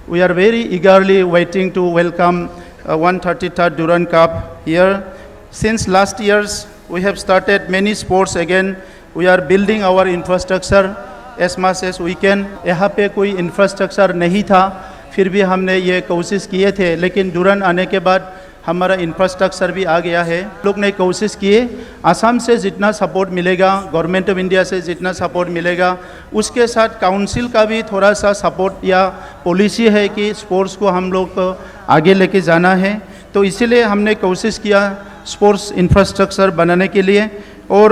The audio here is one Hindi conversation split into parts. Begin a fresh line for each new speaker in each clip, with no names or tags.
we are very eagerly waiting to welcome 133rd Durand Cup here. Since last years, we have started many sports again. We are building our infrastructure as much as we can. यहाँ पे कोई infrastructure नहीं था, फिर भी हमने ये कोशिश किए थे, लेकिन दुरंत आने के बाद हमारा इंफ्रास्ट्रक्चर भी आ गया है। लोग ने कोशिश किए, असम से जितना सपोर्ट मिलेगा, गवर्नमेंट ऑफ इंडिया से जितना सपोर्ट मिलेगा, उसके साथ काउंसिल का भी थोड़ा सा सपोर्ट या पॉलिसी है कि स्पोर्ट्स को हम लोग को आगे लेके जाना है। तो इसीलिए हमने कोशिश किया स्पोर्ट्स इंफ्रास्ट्रक्चर बनाने के लिए। और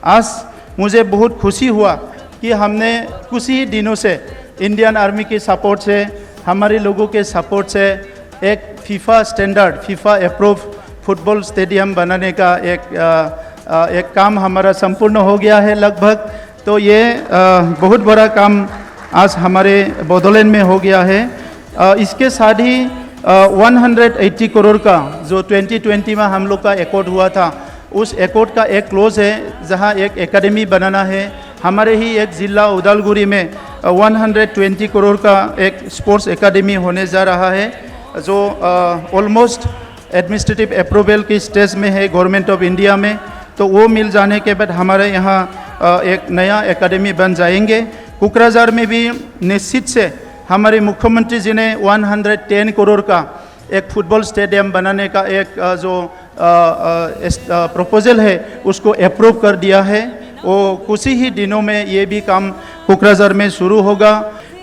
आज मुझे बहुत खुशी हुआ कि हमने कुछ ही दिनों से इंडियन आर्मी के सपोर्ट से, हमारे लोगों के सपोर्ट से एक FIFA standard, FIFA approve football stadium बनाने का एक काम हमारा संपूर्ण हो गया है लगभग। तो ये बहुत बड़ा काम आज हमारे बोडोलैंड में हो गया है। इसके साथ ही 180 करोड़ का जो 2020 में हम लोग का एकॉर्ड हुआ था, उस एकॉर्ड का एक क्लोज है जहां एक एकेडमी बनाना है। हमारे ही एक ज़िला उदालगुरी में 120 करोड़ का एक स्पोर्ट्स एकेडमी होने जा रहा है, जो ऑलमोस्ट एडमिनिस्ट्रेटिव अप्रूवल की स्टेज में है गवर्नमेंट ऑफ इंडिया में। तो वो मिल जाने के बाद हमारे यहाँ एक नया एकेडमी बन जाएंगे। कुकराझार में भी निश्चित से हमारे मुख्यमंत्री जी ने 110 करोड़ का एक फुटबॉल स्टेडियम बनाने का एक जो प्रपोजल है उसको अप्रूव कर दिया है। वो कुछ ही दिनों में ये भी काम कुकराझार में शुरू होगा।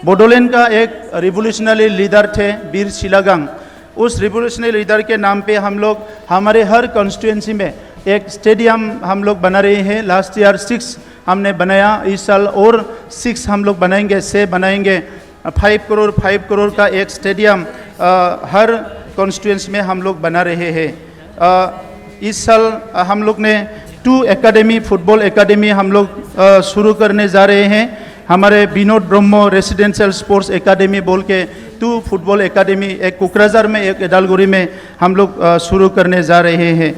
बोडोलैंड का एक रिवोल्यूशनरी लीडर थे वीर शिलागांग, उस रिवोल्यूशनरी लीडर के नाम पे हम लोग हमारे हर कॉन्स्टिट्यूंसी में एक स्टेडियम हम लोग बना रहे हैं। लास्ट ईयर 6 हमने बनाया, इस साल और 6 हम लोग बनाएंगे, 6 बनाएंगे। 5 करोड़ का एक स्टेडियम हर कॉन्स्टिट्यूंसी में हम लोग बना रहे हैं। इस साल हम लोग ने 2 एकेडमी, फुटबॉल एकेडमी हम लोग शुरू करने जा रहे हैं। हमारे विनोद ब्रह्मो रेसिडेंशियल स्पोर्ट्स एकेडमी बोल के 2 फुटबॉल एकेडमी, एक कुकराझार में एक उदालगुरी में हम लोग शुरू करने जा रहे हैं।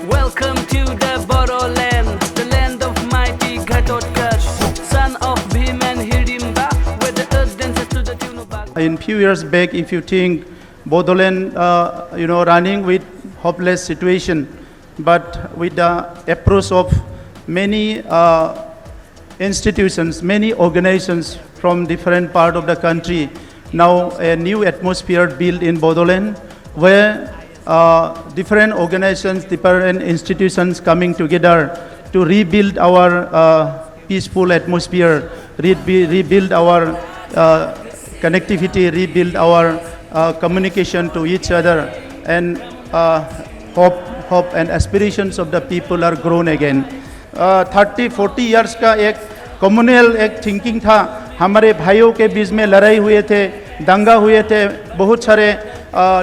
Welcome to the Bodoland, the land of mighty Ghatotkash, son of Bhim and Hirimba, where the earth dances to the tune of Bag.
In few years back, if you think Bodoland, running with hopeless situation, but with the approach of many institutions, many organizations from different part of the country, now a new atmosphere built in Bodoland, where different organizations, different institutions coming together to rebuild our peaceful atmosphere, rebuild our connectivity, rebuild our communication to each other, and hope and aspirations of the people are grown again. 30-40 years का एक कम्युनल एक थिंकिंग था। हमारे भाइयों के बीच में लड़ाई हुए थे, दंगा हुए थे, बहुत सारे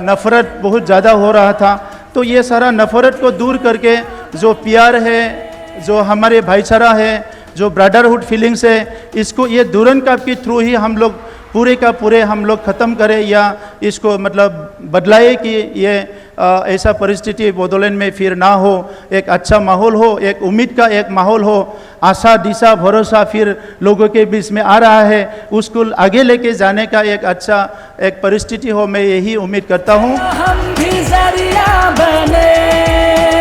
नफ़रत बहुत ज़्यादा हो रहा था। तो ये सारा नफ़रत को दूर करके जो प्यार है, जो हमारे भाईचारा है, जो ब्रदरहुड फीलिंग्स है, इसको ये दुरंत कप के थ्रू ही हम लोग पूरे का पूरे हम लोग ख़त्म करें या इसको मतलब बदलाए कि ये ऐसा परिस्थिति बोडोलैंड में फिर ना हो, एक अच्छा माहौल हो, एक उम्मीद का एक माहौल हो, आशा दिशा भरोसा फिर लोगों के बीच में आ रहा है, उसको आगे लेके जाने का एक अच्छा एक परिस्थिति हो, मैं यही उम्मीद करता हूँ।
हम भी जरिया बने।